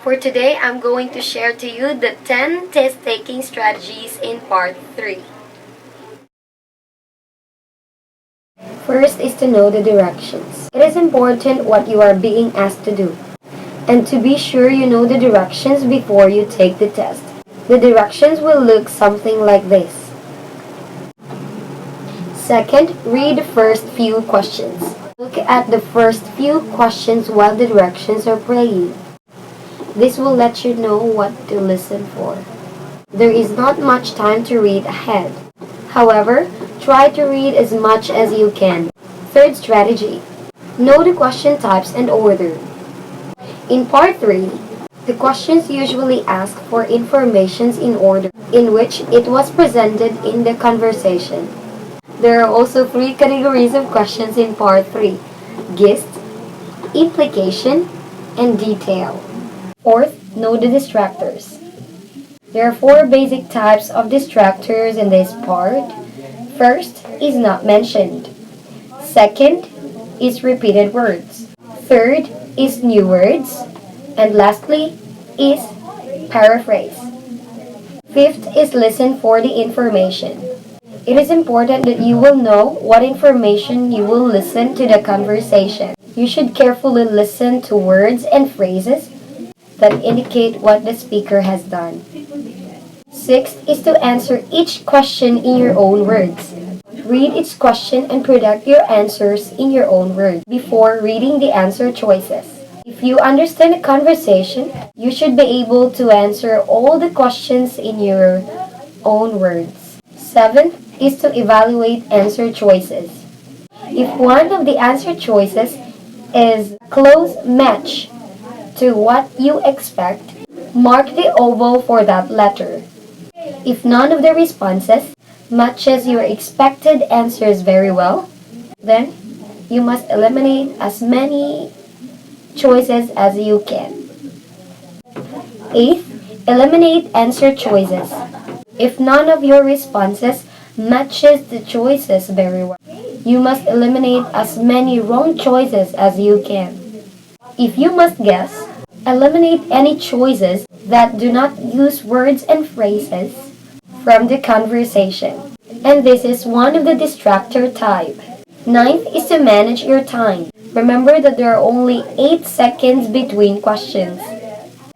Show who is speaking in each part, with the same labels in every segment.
Speaker 1: For today, I'm going to share to you the 10 test-taking strategies in part 3. First is to know the directions. It is important what you are being asked to do, and to be sure you know the directions before you take the test. The directions will look something like this. Second, read the first few questions. Look at the first few questions while the directions are playing. This will let you know what to listen for. There is not much time to read ahead. However, try to read as much as you can. Third strategy, know the question types and order. In part 3, the questions usually ask for informations in order in which it was presented in the conversation. There are also 3 categories of questions in part 3: gist, implication, and detail. Fourth, know the distractors. There are 4 basic types of distractors in this part. First is not mentioned. Second is repeated words. Third is new words. And lastly is paraphrase. Fifth is listen for the information. It is important that you will know what information you will listen to the conversation. You should carefully listen to words and phrases that indicate what the speaker has done. Sixth is to answer each question in your own words. Read each question and product your answers in your own words before reading the answer choices. If you understand the conversation, you should be able to answer all the questions in your own words. Seventh is to evaluate answer choices. If one of the answer choices is a close match to what you expect, mark the oval for that letter. If none of the responses matches your expected answers very well, then you must eliminate as many choices as you can. Eighth, eliminate answer choices. If none of your responses matches the choices very well, you must eliminate as many wrong choices as you can. If you must guess, eliminate any choices that do not use words and phrases from the conversation. And this is one of the distractor type. Ninth is to manage your time. Remember that there are only 8 seconds between questions.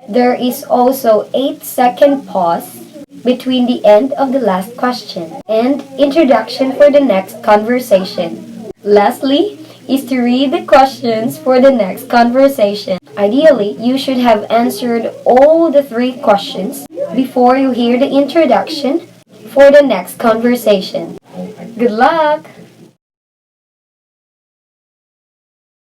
Speaker 1: There is also 8-second pause between the end of the last question and introduction for the next conversation. Lastly is to read the questions for the next conversation. Ideally, you should have answered all the 3 questions before you hear the introduction for the next conversation. Good luck!